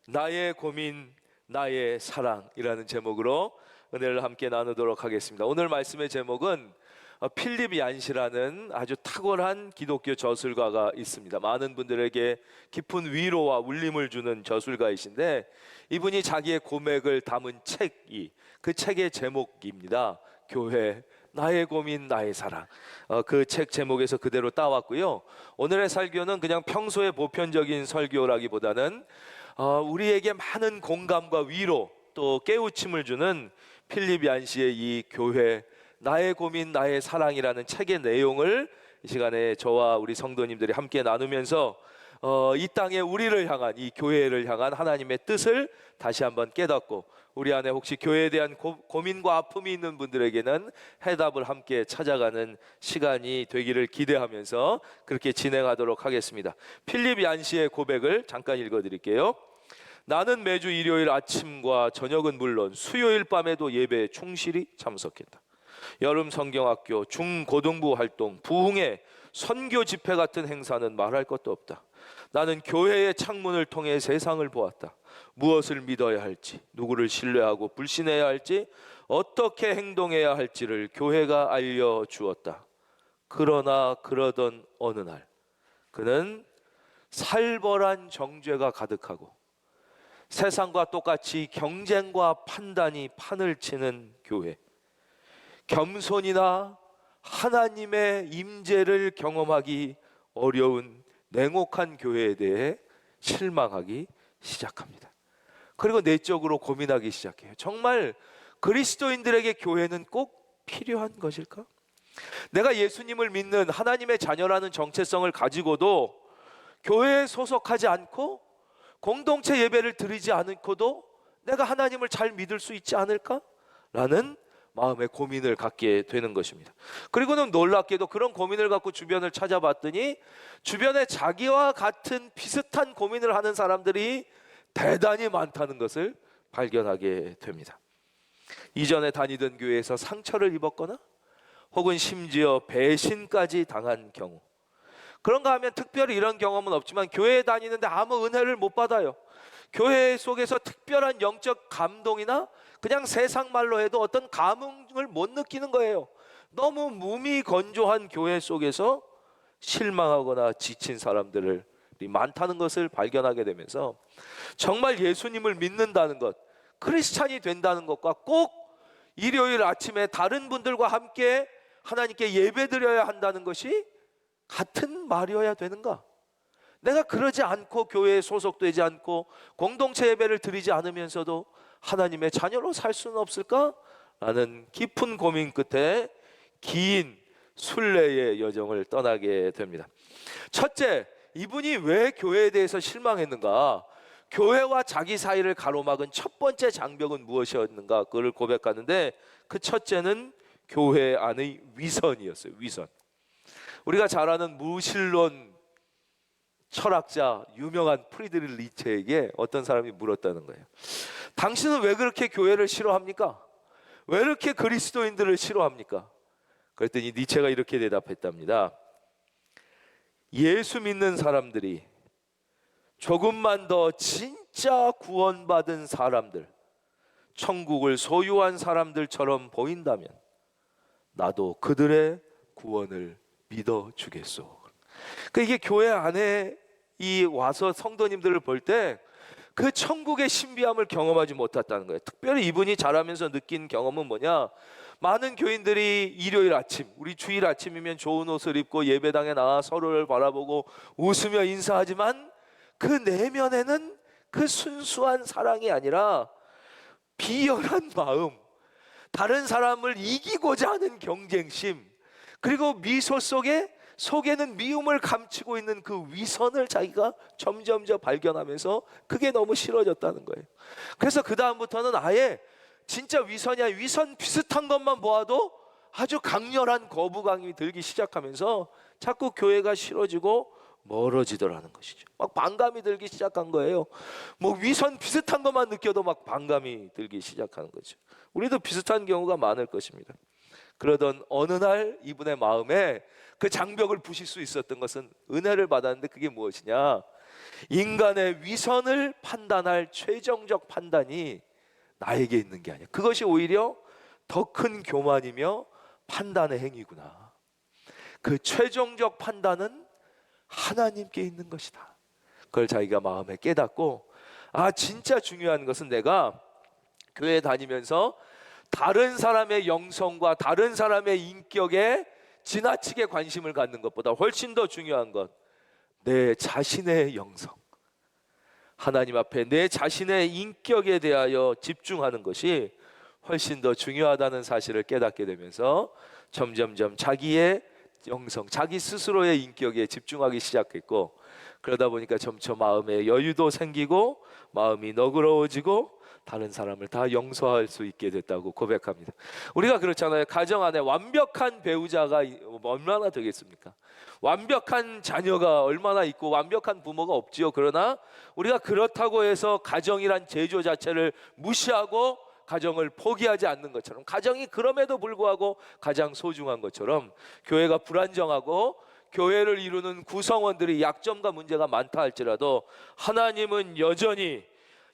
나의 고민, 나의 사랑이라는 제목으로 은혜를 함께 나누도록 하겠습니다. 오늘 말씀의 제목은 필립 얀시라는 아주 탁월한 기독교 저술가가 있습니다. 많은 분들에게 깊은 위로와 울림을 주는 저술가이신데, 이분이 자기의 고백을 담은 책이 그 책의 제목입니다. 교회, 나의 고민, 나의 사랑. 그 책 제목에서 그대로 따왔고요. 오늘의 설교는 그냥 평소의 보편적인 설교라기보다는 우리에게 많은 공감과 위로 또 깨우침을 주는 필립 얀시의 이 교회, 나의 고민, 나의 사랑이라는 책의 내용을 이 시간에 저와 우리 성도님들이 함께 나누면서 이 땅에 우리를 향한, 이 교회를 향한 하나님의 뜻을 다시 한번 깨닫고, 우리 안에 혹시 교회에 대한 고민과 아픔이 있는 분들에게는 해답을 함께 찾아가는 시간이 되기를 기대하면서 그렇게 진행하도록 하겠습니다. 필립 얀시의 고백을 잠깐 읽어드릴게요. 나는 매주 일요일 아침과 저녁은 물론 수요일 밤에도 예배에 충실히 참석했다. 여름 성경학교, 중고등부 활동, 부흥회, 선교 집회 같은 행사는 말할 것도 없다. 나는 교회의 창문을 통해 세상을 보았다. 무엇을 믿어야 할지, 누구를 신뢰하고 불신해야 할지, 어떻게 행동해야 할지를 교회가 알려주었다. 그러나 그러던 어느 날, 그는 살벌한 정죄가 가득하고 세상과 똑같이 경쟁과 판단이 판을 치는 교회, 겸손이나 하나님의 임재를 경험하기 어려운 냉혹한 교회에 대해 실망하기 시작합니다. 그리고 내적으로 고민하기 시작해요. 정말 그리스도인들에게 교회는 꼭 필요한 것일까? 내가 예수님을 믿는 하나님의 자녀라는 정체성을 가지고도 교회에 소속하지 않고 공동체 예배를 드리지 않고도 내가 하나님을 잘 믿을 수 있지 않을까? 라는 마음의 고민을 갖게 되는 것입니다. 그리고는 놀랍게도 그런 고민을 갖고 주변을 찾아봤더니 주변에 자기와 같은 비슷한 고민을 하는 사람들이 대단히 많다는 것을 발견하게 됩니다. 이전에 다니던 교회에서 상처를 입었거나 혹은 심지어 배신까지 당한 경우, 그런가 하면 특별히 이런 경험은 없지만 교회에 다니는데 아무 은혜를 못 받아요. 교회 속에서 특별한 영적 감동이나 그냥 세상 말로 해도 어떤 감흥을 못 느끼는 거예요. 너무 무미건조한 교회 속에서 실망하거나 지친 사람들이 많다는 것을 발견하게 되면서 정말 예수님을 믿는다는 것, 크리스찬이 된다는 것과 꼭 일요일 아침에 다른 분들과 함께 하나님께 예배드려야 한다는 것이 같은 말이어야 되는가? 내가 그러지 않고 교회에 소속되지 않고 공동체 예배를 드리지 않으면서도 하나님의 자녀로 살 수는 없을까? 라는 깊은 고민 끝에 긴 순례의 여정을 떠나게 됩니다. 첫째, 이분이 왜 교회에 대해서 실망했는가? 교회와 자기 사이를 가로막은 첫 번째 장벽은 무엇이었는가? 그걸 고백하는데 그 첫째는 교회 안의 위선이었어요. 위선. 우리가 잘 아는 무신론 철학자 유명한 프리드리히 니체에게 어떤 사람이 물었다는 거예요. 당신은 왜 그렇게 교회를 싫어합니까? 왜 이렇게 그리스도인들을 싫어합니까? 그랬더니 니체가 이렇게 대답했답니다. 예수 믿는 사람들이 조금만 더 진짜 구원받은 사람들, 천국을 소유한 사람들처럼 보인다면 나도 그들의 구원을 믿어주겠소. 이게 교회 안에 와서 성도님들을 볼 때 그 천국의 신비함을 경험하지 못했다는 거예요. 특별히 이분이 자라면서 느낀 경험은 뭐냐? 많은 교인들이 일요일 아침, 우리 주일 아침이면 좋은 옷을 입고 예배당에 나와 서로를 바라보고 웃으며 인사하지만 그 내면에는 그 순수한 사랑이 아니라 비열한 마음, 다른 사람을 이기고자 하는 경쟁심, 그리고 미소 속에는 미움을 감추고 있는 그 위선을 자기가 점점점 발견하면서 그게 너무 싫어졌다는 거예요. 그래서 그 다음부터는 아예 진짜 위선이 아니라 위선 비슷한 것만 보아도 아주 강렬한 거부감이 들기 시작하면서 자꾸 교회가 싫어지고 멀어지더라는 것이죠. 막 반감이 들기 시작한 거예요. 뭐 위선 비슷한 것만 느껴도 막 반감이 들기 시작하는 거죠. 우리도 비슷한 경우가 많을 것입니다. 그러던 어느 날 이분의 마음에 그 장벽을 부실 수 있었던 것은 은혜를 받았는데 그게 무엇이냐? 인간의 위선을 판단할 최종적 판단이 나에게 있는 게 아니야. 그것이 오히려 더 큰 교만이며 판단의 행위구나. 그 최종적 판단은 하나님께 있는 것이다. 그걸 자기가 마음에 깨닫고, 진짜 중요한 것은 내가 교회 다니면서 다른 사람의 영성과 다른 사람의 인격에 지나치게 관심을 갖는 것보다 훨씬 더 중요한 것, 내 자신의 영성, 하나님 앞에 내 자신의 인격에 대하여 집중하는 것이 훨씬 더 중요하다는 사실을 깨닫게 되면서 점점점 자기의 영성, 자기 스스로의 인격에 집중하기 시작했고, 그러다 보니까 점점 마음에 여유도 생기고 마음이 너그러워지고 다른 사람을 다 용서할 수 있게 됐다고 고백합니다. 우리가 그렇잖아요. 가정 안에 완벽한 배우자가 얼마나 되겠습니까? 완벽한 자녀가 얼마나 있고 완벽한 부모가 없지요. 그러나 우리가 그렇다고 해서 가정이란 제조 자체를 무시하고 가정을 포기하지 않는 것처럼, 가정이 그럼에도 불구하고 가장 소중한 것처럼, 교회가 불안정하고 교회를 이루는 구성원들이 약점과 문제가 많다 할지라도 하나님은 여전히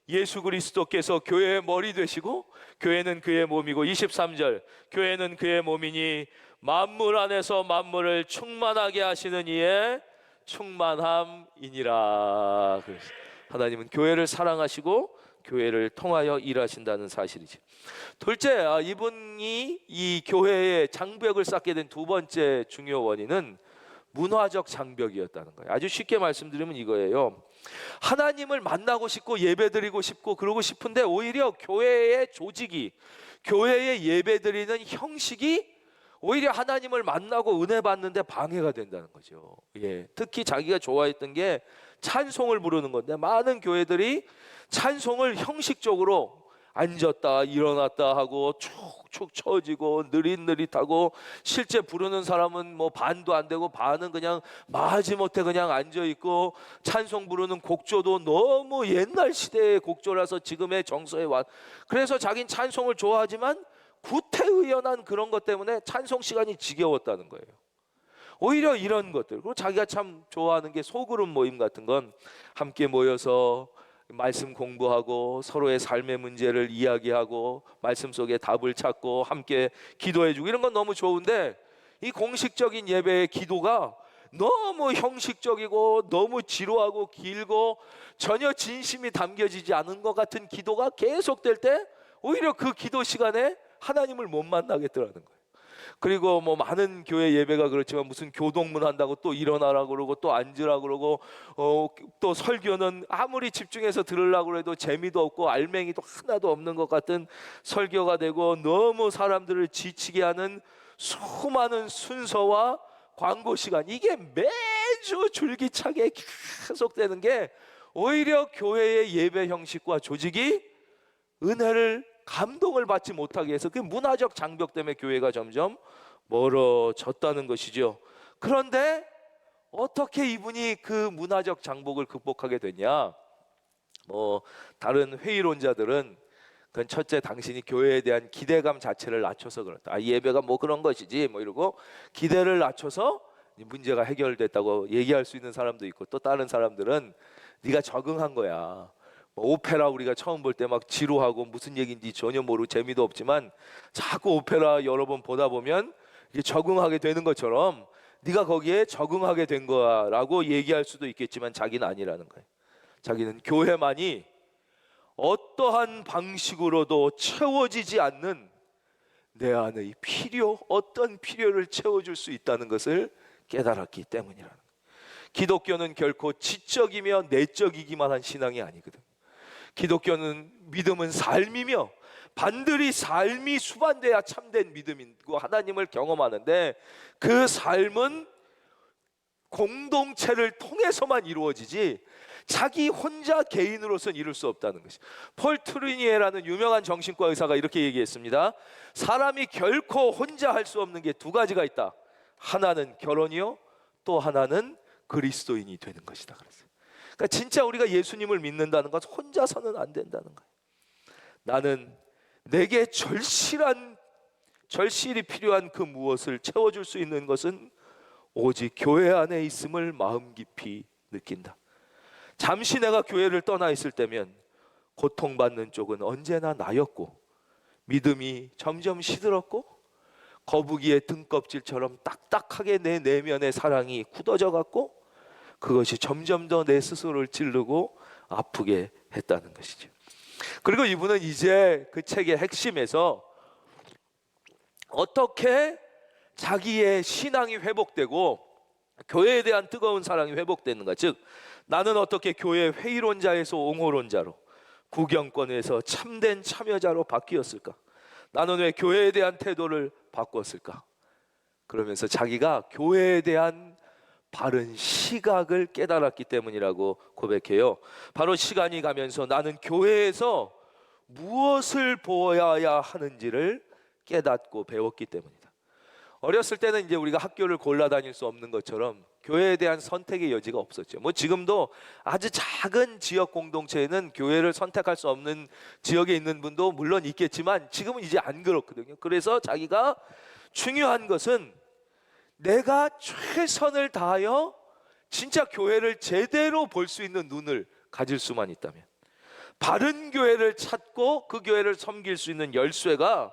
예수 그리스도께서 교회의 머리 되시고 교회는 그의 몸이고, 23절, 교회는 그의 몸이니 만물 안에서 만물을 충만하게 하시는 이의 충만함이니라. 하나님은 교회를 사랑하시고 교회를 통하여 일하신다는 사실이죠. 둘째, 이분이 이 교회의 장벽을 쌓게 된 두 번째 중요 원인은 문화적 장벽이었다는 거예요. 아주 쉽게 말씀드리면 이거예요. 하나님을 만나고 싶고 예배드리고 싶고 그러고 싶은데 오히려 교회의 조직이, 교회의 예배드리는 형식이 오히려 하나님을 만나고 은혜 받는데 방해가 된다는 거죠. 특히 자기가 좋아했던 게 찬송을 부르는 건데, 많은 교회들이 찬송을 형식적으로 앉았다 일어났다 하고 축축 처지고 느릿느릿하고, 실제 부르는 사람은 뭐 반도 안 되고 반은 그냥 마지못해 그냥 앉아 있고, 찬송 부르는 곡조도 너무 옛날 시대의 곡조라서 지금의 정서에 그래서 자긴 찬송을 좋아하지만 구태의연한 그런 것 때문에 찬송 시간이 지겨웠다는 거예요. 오히려 이런 것들, 그리고 자기가 참 좋아하는 게 소그룹 모임 같은 건 함께 모여서 말씀 공부하고 서로의 삶의 문제를 이야기하고 말씀 속에 답을 찾고 함께 기도해주고, 이런 건 너무 좋은데 이 공식적인 예배의 기도가 너무 형식적이고 너무 지루하고 길고 전혀 진심이 담겨지지 않은 것 같은 기도가 계속될 때 오히려 그 기도 시간에 하나님을 못 만나겠더라는 거예요. 그리고 뭐 많은 교회 예배가 그렇지만 무슨 교동문 한다고 또 일어나라 그러고 또 앉으라 그러고, 또 설교는 아무리 집중해서 들으려고 해도 재미도 없고 알맹이도 하나도 없는 것 같은 설교가 되고, 너무 사람들을 지치게 하는 수많은 순서와 광고 시간, 이게 매주 줄기차게 계속되는 게 오히려 교회의 예배 형식과 조직이 은혜를, 감동을 받지 못하게 해서 그 문화적 장벽 때문에 교회가 점점 멀어졌다는 것이죠. 그런데 어떻게 이분이 그 문화적 장벽을 극복하게 되냐? 다른 회의론자들은 그건 첫째, 당신이 교회에 대한 기대감 자체를 낮춰서 그렇다. 예배가 뭐 그런 것이지 뭐 이러고 기대를 낮춰서 문제가 해결됐다고 얘기할 수 있는 사람도 있고, 또 다른 사람들은 네가 적응한 거야. 오페라 우리가 처음 볼 때 막 지루하고 무슨 얘기인지 전혀 모르고 재미도 없지만 자꾸 오페라 여러 번 보다 보면 이게 적응하게 되는 것처럼 네가 거기에 적응하게 된 거라고 얘기할 수도 있겠지만, 자기는 아니라는 거예요. 자기는 교회만이 어떠한 방식으로도 채워지지 않는 내 안의 필요, 어떤 필요를 채워줄 수 있다는 것을 깨달았기 때문이라는 거예요. 기독교는 결코 지적이며 내적이기만 한 신앙이 아니거든. 기독교는, 믿음은 삶이며 반드시 삶이 수반돼야 참된 믿음이고 하나님을 경험하는데, 그 삶은 공동체를 통해서만 이루어지지 자기 혼자 개인으로서는 이룰 수 없다는 것이. 폴 트루니에라는 유명한 정신과 의사가 이렇게 얘기했습니다. 사람이 결코 혼자 할 수 없는 게 두 가지가 있다. 하나는 결혼이요, 또 하나는 그리스도인이 되는 것이다. 그랬어요. 그러니까 진짜 우리가 예수님을 믿는다는 것은 혼자서는 안 된다는 거예요. 나는 내게 절실히 필요한 그 무엇을 채워줄 수 있는 것은 오직 교회 안에 있음을 마음 깊이 느낀다. 잠시 내가 교회를 떠나 있을 때면 고통받는 쪽은 언제나 나였고, 믿음이 점점 시들었고, 거북이의 등껍질처럼 딱딱하게 내 내면의 사랑이 굳어져 갔고, 그것이 점점 더 내 스스로를 찌르고 아프게 했다는 것이죠. 그리고 이분은 이제 그 책의 핵심에서 어떻게 자기의 신앙이 회복되고 교회에 대한 뜨거운 사랑이 회복되는가, 즉 나는 어떻게 교회 회의론자에서 옹호론자로, 구경권에서 참된 참여자로 바뀌었을까? 나는 왜 교회에 대한 태도를 바꿨을까? 그러면서 자기가 교회에 대한 바른 시각을 깨달았기 때문이라고 고백해요. 바로 시간이 가면서 나는 교회에서 무엇을 보아야 하는지를 깨닫고 배웠기 때문이다. 어렸을 때는 이제 우리가 학교를 골라 다닐 수 없는 것처럼 교회에 대한 선택의 여지가 없었죠. 뭐 지금도 아주 작은 지역 공동체에는 교회를 선택할 수 없는 지역에 있는 분도 물론 있겠지만 지금은 이제 안 그렇거든요. 그래서 자기가 중요한 것은 내가 최선을 다하여 진짜 교회를 제대로 볼 수 있는 눈을 가질 수만 있다면, 바른 교회를 찾고 그 교회를 섬길 수 있는 열쇠가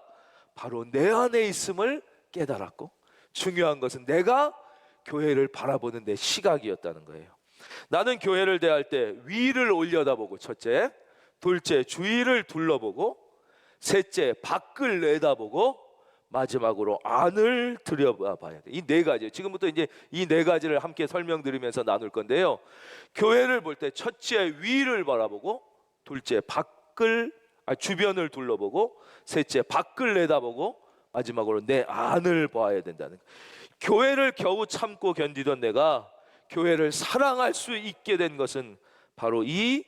바로 내 안에 있음을 깨달았고, 중요한 것은 내가 교회를 바라보는 내 시각이었다는 거예요. 나는 교회를 대할 때 위를 올려다보고, 첫째, 둘째 주위를 둘러보고, 셋째 밖을 내다보고, 마지막으로 안을 들여다봐야 돼. 이 네 가지, 지금부터 이제 이 네 가지를 함께 설명드리면서 나눌 건데요. 교회를 볼 때 첫째 위를 바라보고, 둘째 주변을 둘러보고, 셋째 밖을 내다보고, 마지막으로 내 안을 봐야 된다는 거예요. 교회를 겨우 참고 견디던 내가 교회를 사랑할 수 있게 된 것은 바로 이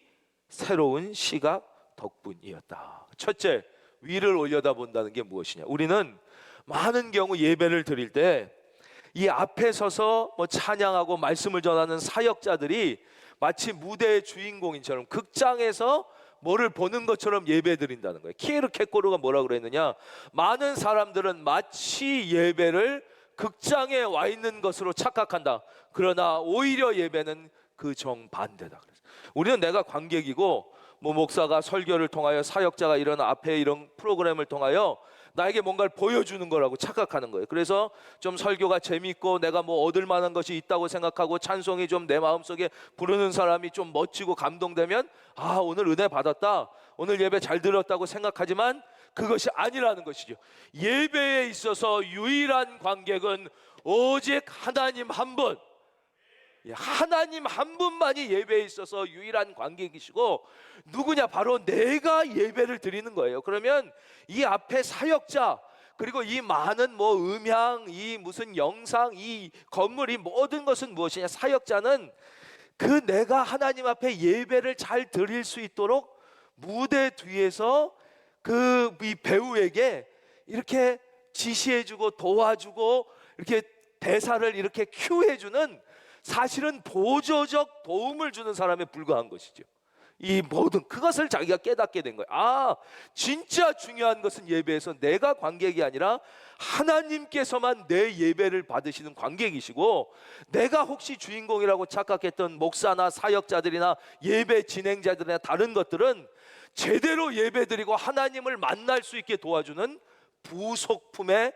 새로운 시각 덕분이었다. 첫째, 위를 올려다본다는 게 무엇이냐? 우리는 많은 경우 예배를 드릴 때 이 앞에 서서 찬양하고 말씀을 전하는 사역자들이 마치 무대의 주인공인처럼 극장에서 뭐를 보는 것처럼 예배 드린다는 거예요. 키에르 케코르가 뭐라고 그랬느냐? 많은 사람들은 마치 예배를 극장에 와 있는 것으로 착각한다. 그러나 오히려 예배는 그 정반대다. 우리는 내가 관객이고, 목사가 설교를 통하여, 사역자가 이런 앞에 이런 프로그램을 통하여 나에게 뭔가를 보여주는 거라고 착각하는 거예요. 그래서 좀 설교가 재밌고 내가 얻을 만한 것이 있다고 생각하고 찬송이 좀 내 마음속에 부르는 사람이 좀 멋지고 감동되면, 아, 오늘 은혜 받았다, 오늘 예배 잘 들었다고 생각하지만 그것이 아니라는 것이죠. 예배에 있어서 유일한 관객은 오직 하나님 한 분, 하나님 한 분만이 예배에 있어서 유일한 관객이시고, 누구냐? 바로 내가 예배를 드리는 거예요. 그러면 이 앞에 사역자, 그리고 이 많은 음향, 이 무슨 영상, 이 건물, 이 모든 것은 무엇이냐? 사역자는 그 내가 하나님 앞에 예배를 잘 드릴 수 있도록 무대 뒤에서 이 배우에게 이렇게 지시해주고 도와주고 이렇게 대사를 이렇게 큐해주는, 사실은 보조적 도움을 주는 사람에 불과한 것이죠. 이 모든 그것을 자기가 깨닫게 된 거예요. 아, 진짜 중요한 것은 예배에서 내가 관객이 아니라 하나님께서만 내 예배를 받으시는 관객이시고, 내가 혹시 주인공이라고 착각했던 목사나 사역자들이나 예배 진행자들이나 다른 것들은 제대로 예배드리고 하나님을 만날 수 있게 도와주는 부속품에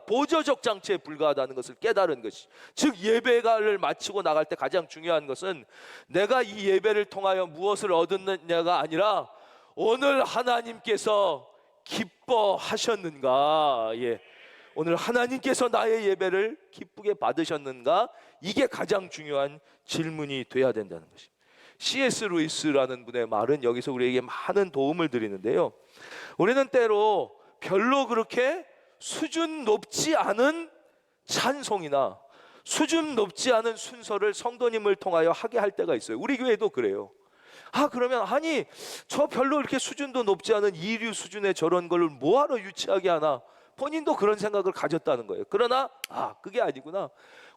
보조적 장치에 불과하다는 것을 깨달은 것이, 즉 예배를 마치고 나갈 때 가장 중요한 것은 내가 이 예배를 통하여 무엇을 얻었느냐가 아니라 오늘 하나님께서 기뻐하셨는가, 오늘 하나님께서 나의 예배를 기쁘게 받으셨는가, 이게 가장 중요한 질문이 돼야 된다는 것입니다. C.S. 루이스라는 분의 말은 여기서 우리에게 많은 도움을 드리는데요, 우리는 때로 별로 그렇게 수준 높지 않은 찬송이나 수준 높지 않은 순서를 성도님을 통하여 하게 할 때가 있어요. 우리 교회도 그래요. 그러면 저 별로 이렇게 수준도 높지 않은 이류 수준의 저런 걸 뭐하러 유치하게 하나, 본인도 그런 생각을 가졌다는 거예요. 그러나 그게 아니구나.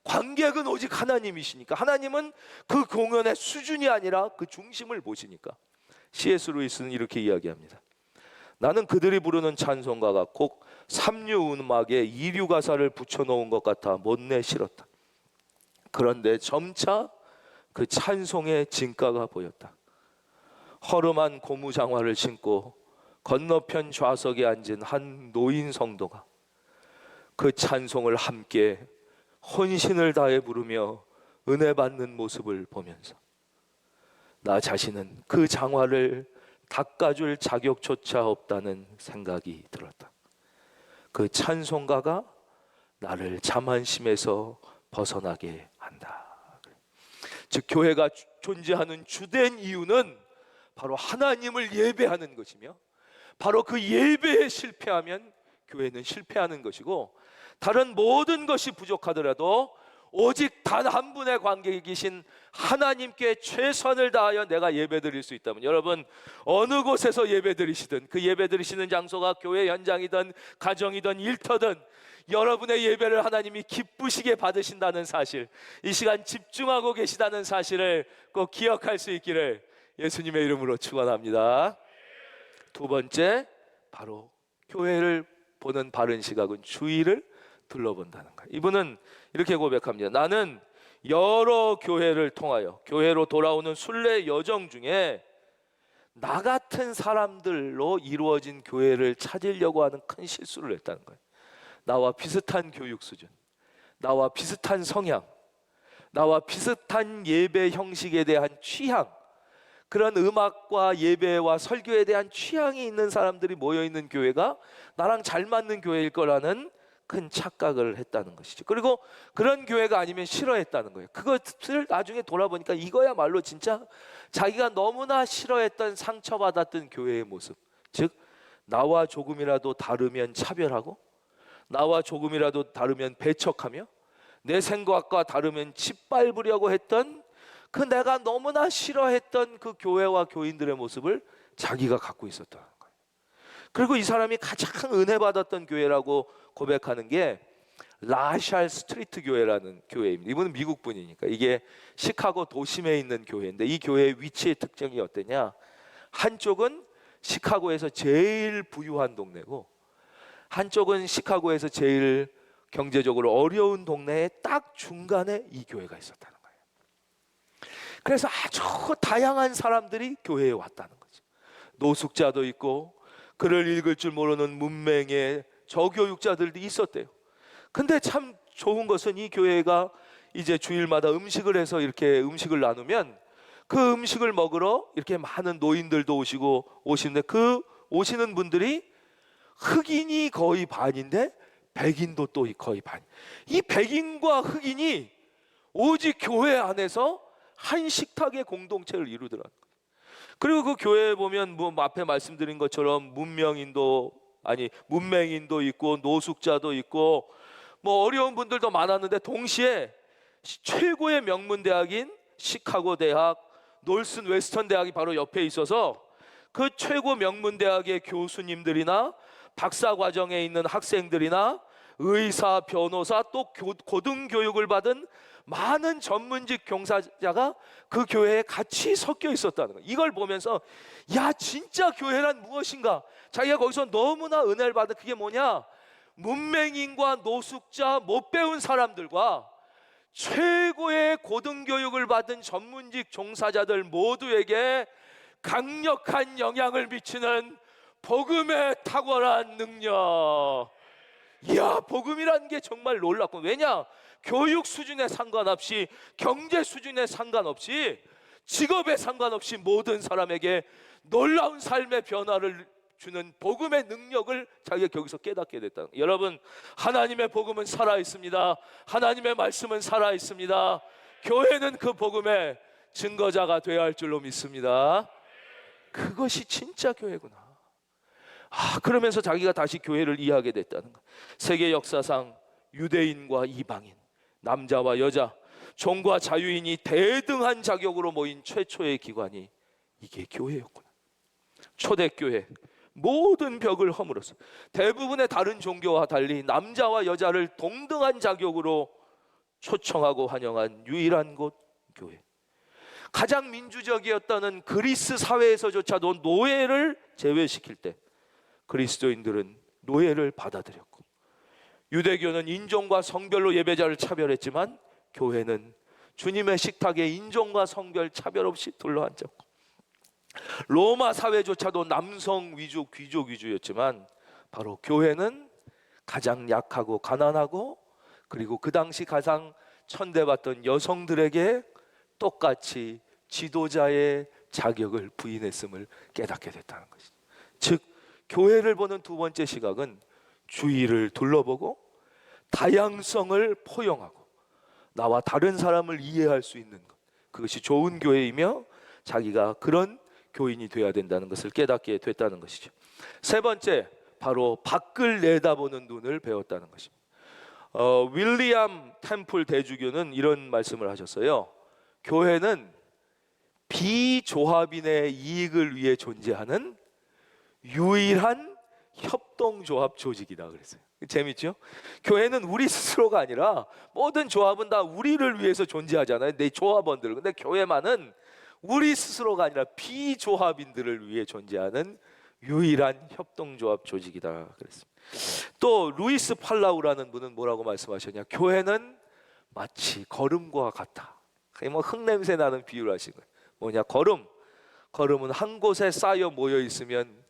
관객은 오직 하나님이시니까, 하나님은 그 공연의 수준이 아니라 그 중심을 보시니까. C.S. 루이스는 이렇게 이야기합니다. 나는 그들이 부르는 찬송가가 꼭 삼류 음악에 이류 가사를 붙여놓은 것 같아 못내 싫었다. 그런데 점차 그 찬송의 진가가 보였다. 허름한 고무장화를 신고 건너편 좌석에 앉은 한 노인 성도가 그 찬송을 함께 혼신을 다해 부르며 은혜 받는 모습을 보면서 나 자신은 그 장화를 닦아줄 자격조차 없다는 생각이 들었다. 그 찬송가가 나를 자만심에서 벗어나게 한다. 즉 교회가 존재하는 주된 이유는 바로 하나님을 예배하는 것이며, 바로 그 예배에 실패하면 교회는 실패하는 것이고, 다른 모든 것이 부족하더라도 오직 단 한 분의 관객이신 하나님께 최선을 다하여 내가 예배드릴 수 있다면, 여러분 어느 곳에서 예배드리시든 그 예배드리시는 장소가 교회 현장이든 가정이든 일터든 여러분의 예배를 하나님이 기쁘시게 받으신다는 사실, 이 시간 집중하고 계시다는 사실을 꼭 기억할 수 있기를 예수님의 이름으로 축원합니다. 두 번째, 바로 교회를 보는 바른 시각은 주위를 둘러본다는 거예요. 이분은 이렇게 고백합니다. 나는 여러 교회를 통하여 교회로 돌아오는 순례 여정 중에 나 같은 사람들로 이루어진 교회를 찾으려고 하는 큰 실수를 했다는 거예요. 나와 비슷한 교육 수준, 나와 비슷한 성향, 나와 비슷한 예배 형식에 대한 취향, 그런 음악과 예배와 설교에 대한 취향이 있는 사람들이 모여있는 교회가 나랑 잘 맞는 교회일 거라는 큰 착각을 했다는 것이죠. 그리고 그런 교회가 아니면 싫어했다는 거예요. 그것을 나중에 돌아보니까 이거야말로 진짜 자기가 너무나 싫어했던, 상처받았던 교회의 모습, 즉 나와 조금이라도 다르면 차별하고, 나와 조금이라도 다르면 배척하며, 내 생각과 다르면 짓밟으려고 했던 그 내가 너무나 싫어했던 그 교회와 교인들의 모습을 자기가 갖고 있었다는 거예요. 그리고 이 사람이 가장 은혜 받았던 교회라고 고백하는 게 라샬 스트리트 교회라는 교회입니다. 이분은 미국 분이니까 이게 시카고 도심에 있는 교회인데, 이 교회의 위치의 특징이 어떠냐? 한쪽은 시카고에서 제일 부유한 동네고, 한쪽은 시카고에서 제일 경제적으로 어려운 동네에 딱 중간에 이 교회가 있었다는 거예요. 그래서 아주 다양한 사람들이 교회에 왔다는 거죠. 노숙자도 있고 글을 읽을 줄 모르는 문맹의 저교육자들도 있었대요. 근데 참 좋은 것은 이 교회가 이제 주일마다 음식을 해서 이렇게 음식을 나누면 그 음식을 먹으러 이렇게 많은 노인들도 오시는데 그 오시는 분들이 흑인이 거의 반인데 백인도 또 거의 반. 이 백인과 흑인이 오직 교회 안에서 한 식탁의 공동체를 이루더라는 거예요. 그리고 그 교회에 보면 뭐 앞에 말씀드린 것처럼 문명인도 문맹인도 있고 노숙자도 있고 뭐 어려운 분들도 많았는데, 동시에 최고의 명문 대학인 시카고 대학, 놀슨 웨스턴 대학이 바로 옆에 있어서 그 최고 명문 대학의 교수님들이나 박사 과정에 있는 학생들이나 의사, 변호사, 또 고등교육을 받은 많은 전문직 종사자가 그 교회에 같이 섞여 있었다는 거예요. 이걸 보면서 야, 진짜 교회란 무엇인가? 자기가 거기서 너무나 은혜를 받은 그게 뭐냐? 문맹인과 노숙자, 못 배운 사람들과 최고의 고등교육을 받은 전문직 종사자들 모두에게 강력한 영향을 미치는 복음의 탁월한 능력. 이야, 복음이라는 게 정말 놀랍고, 왜냐? 교육 수준에 상관없이, 경제 수준에 상관없이, 직업에 상관없이 모든 사람에게 놀라운 삶의 변화를 주는 복음의 능력을 자기가 여기서 깨닫게 됐다. 여러분, 하나님의 복음은 살아있습니다. 하나님의 말씀은 살아있습니다. 교회는 그 복음의 증거자가 되어야 할 줄로 믿습니다. 그것이 진짜 교회구나. 그러면서 자기가 다시 교회를 이해하게 됐다는 것. 세계 역사상 유대인과 이방인, 남자와 여자, 종과 자유인이 대등한 자격으로 모인 최초의 기관이 이게 교회였구나. 초대교회, 모든 벽을 허물어서 대부분의 다른 종교와 달리 남자와 여자를 동등한 자격으로 초청하고 환영한 유일한 곳 교회. 가장 민주적이었다는 그리스 사회에서조차도 노예를 제외시킬 때 그리스도인들은 노예를 받아들였고, 유대교는 인종과 성별로 예배자를 차별했지만 교회는 주님의 식탁에 인종과 성별 차별 없이 둘러앉았고, 로마 사회조차도 남성 위주, 귀족 위주였지만 바로 교회는 가장 약하고 가난하고, 그리고 그 당시 가장 천대받던 여성들에게 똑같이 지도자의 자격을 부인했음을 깨닫게 됐다는 것이죠. 즉, 교회를 보는 두 번째 시각은 주위를 둘러보고 다양성을 포용하고 나와 다른 사람을 이해할 수 있는 것, 그것이 좋은 교회이며 자기가 그런 교인이 되어야 된다는 것을 깨닫게 됐다는 것이죠. 세 번째, 바로 밖을 내다보는 눈을 배웠다는 것입니다. 윌리엄 템플 대주교는 이런 말씀을 하셨어요. 교회는 비조합인의 이익을 위해 존재하는 유일한 협동조합 조직이다 그랬어요. 재밌죠? 교회는 우리 스스로가 아니라 모든 조합은 다 우리를 위해서 존재하잖아요. 내 조합원들. 근데 교회만은 우리 스스로가 아니라 비조합인들을 위해 존재하는 유일한 협동조합 조직이다 그랬습니다. 또 루이스 팔라우라는 분은 뭐라고 말씀하셨냐? 교회는 마치 걸음과 같다. 뭐 흙냄새 나는 비유를 하신 거예요. 뭐냐? 걸음은 한 곳에 쌓여 모여 있으면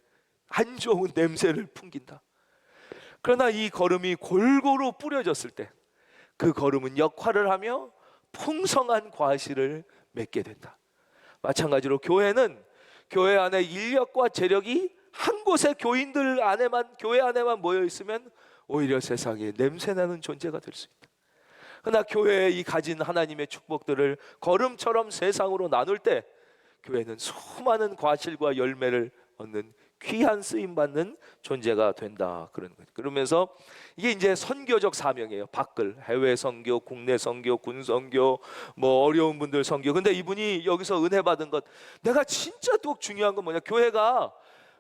안 좋은 냄새를 풍긴다. 그러나 이 걸음이 골고루 뿌려졌을 때 그 걸음은 역할을 하며 풍성한 과실을 맺게 된다. 마찬가지로 교회는 교회 안에 인력과 재력이 한 곳에 교인들 안에만, 교회 안에만 모여 있으면 오히려 세상에 냄새나는 존재가 될 수 있다. 그러나 교회에 이 가진 하나님의 축복들을 걸음처럼 세상으로 나눌 때 교회는 수많은 과실과 열매를 얻는 귀한 쓰임 받는 존재가 된다, 그런 거죠. 그러면서 이게 이제 선교적 사명이에요. 밖을, 해외 선교, 국내 선교, 군 선교, 뭐 어려운 분들 선교. 근데 이분이 여기서 은혜 받은 것, 내가 진짜 또 중요한 건 뭐냐? 교회가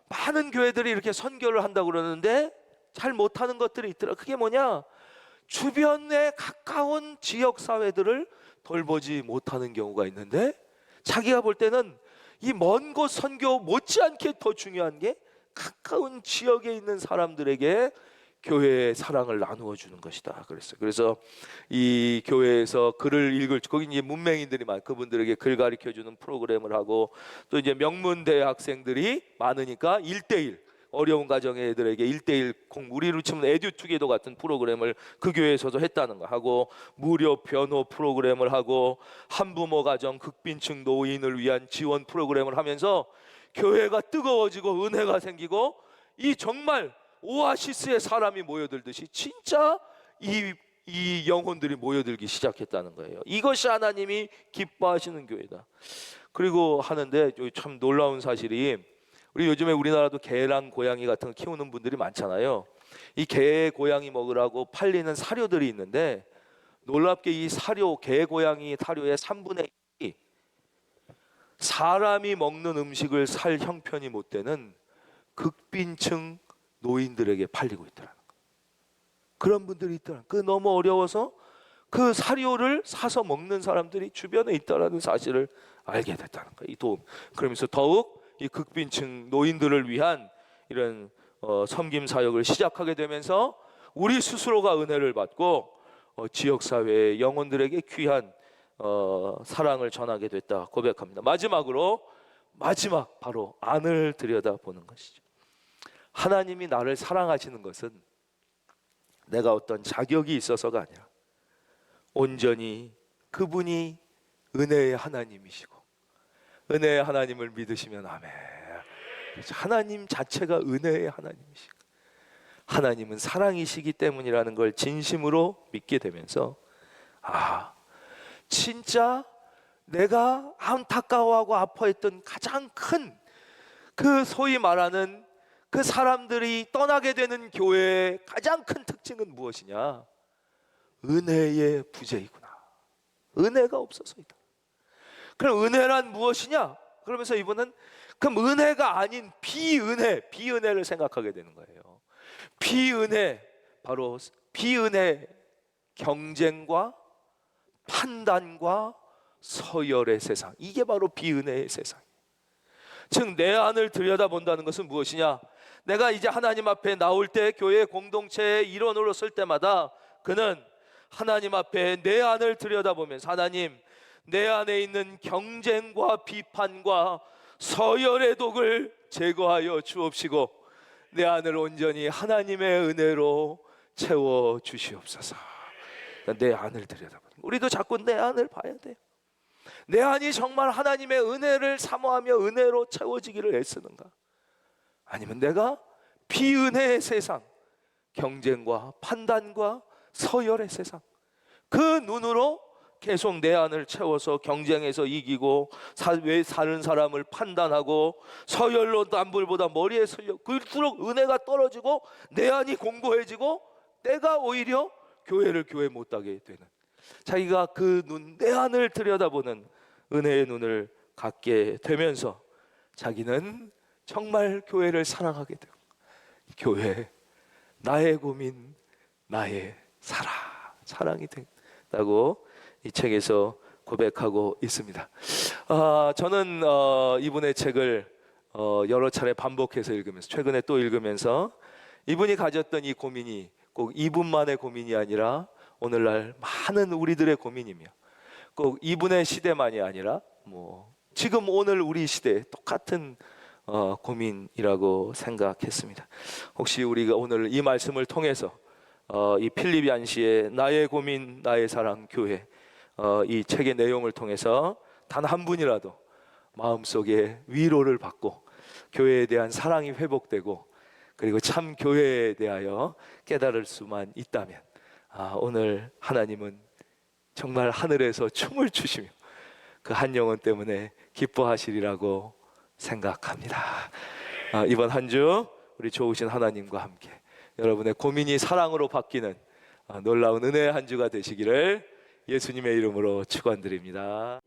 많은 교회들이 이렇게 선교를 한다고 그러는데 잘 못하는 것들이 있더라. 그게 뭐냐? 주변에 가까운 지역 사회들을 돌보지 못하는 경우가 있는데, 자기가 볼 때는 이 먼 곳 선교 못지않게 더 중요한 게 가까운 지역에 있는 사람들에게 교회의 사랑을 나누어 주는 것이다 그랬어요. 그래서 이 교회에서 글을 읽을, 거기 이제 문맹인들이 많고 그분들에게 글 가르쳐 주는 프로그램을 하고, 또 이제 명문대 학생들이 많으니까 1대1 어려운 가정의 애들에게 1대1 우리로 치면 에듀투게더 같은 프로그램을 그 교회에서도 했다는 거 하고, 무료 변호 프로그램을 하고, 한부모 가정 극빈층 노인을 위한 지원 프로그램을 하면서 교회가 뜨거워지고 은혜가 생기고, 이 정말 오아시스에 사람이 모여들듯이 진짜 이 영혼들이 모여들기 시작했다는 거예요. 이것이 하나님이 기뻐하시는 교회다. 그리고 하는데 참 놀라운 사실이, 우리 요즘에 우리나라도 개랑 고양이 같은 거 키우는 분들이 많잖아요. 이 개, 고양이 먹으라고 팔리는 사료들이 있는데, 놀랍게 이 사료, 개, 고양이 사료의 3분의 1이 사람이 먹는 음식을 살 형편이 못 되는 극빈층 노인들에게 팔리고 있더라는 거예요. 그런 분들이 있더라. 그 너무 어려워서 그 사료를 사서 먹는 사람들이 주변에 있다라는 사실을 알게 됐다는 거예요. 이 도움. 그러면서 더욱 이 극빈층 노인들을 위한 이런 섬김 사역을 시작하게 되면서 우리 스스로가 은혜를 받고 지역 사회의 영혼들에게 귀한 사랑을 전하게 됐다 고백합니다. 마지막 바로 안을 들여다보는 것이죠. 하나님이 나를 사랑하시는 것은 내가 어떤 자격이 있어서가 아니라 온전히 그분이 은혜의 하나님이시고, 은혜의 하나님을 믿으시면 아멘. 하나님 자체가 은혜의 하나님이시고 하나님은 사랑이시기 때문이라는 걸 진심으로 믿게 되면서, 진짜 내가 안타까워하고 아파했던 가장 큰 그 소위 말하는 그 사람들이 떠나게 되는 교회의 가장 큰 특징은 무엇이냐? 은혜의 부재이구나. 은혜가 없어서이다. 그럼 은혜란 무엇이냐? 그러면서 이분은 그럼 은혜가 아닌 비은혜를 생각하게 되는 거예요. 바로 비은혜, 경쟁과 판단과 서열의 세상, 이게 바로 비은혜의 세상. 즉 내 안을 들여다본다는 것은 무엇이냐? 내가 이제 하나님 앞에 나올 때, 교회 공동체의 일원으로 설 때마다 그는 하나님 앞에 내 안을 들여다보면서, 하나님, 내 안에 있는 경쟁과 비판과 서열의 독을 제거하여 주옵시고 내 안을 온전히 하나님의 은혜로 채워 주시옵소서. 내 안을 들여다보는, 우리도 자꾸 내 안을 봐야 돼요. 내 안이 정말 하나님의 은혜를 사모하며 은혜로 채워지기를 애쓰는가? 아니면 내가 비은혜의 세상, 경쟁과 판단과 서열의 세상, 그 눈으로 계속 내 안을 채워서 경쟁해서 이기고 왜 사는 사람을 판단하고 서열로 남불보다 머리에 설려, 그럴수록 은혜가 떨어지고 내 안이 공고해지고 내가 오히려 교회를 교회 못하게 되는, 자기가 그 눈, 내 안을 들여다보는 은혜의 눈을 갖게 되면서 자기는 정말 교회를 사랑하게 되고, 교회, 나의 고민, 나의 사랑이 된다고 이 책에서 고백하고 있습니다. 저는 이분의 책을 여러 차례 반복해서 읽으면서, 최근에 또 읽으면서 이분이 가졌던 이 고민이 꼭 이분만의 고민이 아니라 오늘날 많은 우리들의 고민이며, 꼭 이분의 시대만이 아니라 지금 오늘 우리 시대에 똑같은 고민이라고 생각했습니다. 혹시 우리가 오늘 이 말씀을 통해서 이 필립 얀시의 나의 고민 나의 사랑 교회, 이 책의 내용을 통해서 단 한 분이라도 마음속에 위로를 받고 교회에 대한 사랑이 회복되고 그리고 참 교회에 대하여 깨달을 수만 있다면 오늘 하나님은 정말 하늘에서 춤을 추시며 그 한 영혼 때문에 기뻐하시리라고 생각합니다. 이번 한 주 우리 좋으신 하나님과 함께 여러분의 고민이 사랑으로 바뀌는 놀라운 은혜의 한 주가 되시기를 예수님의 이름으로 축원드립니다.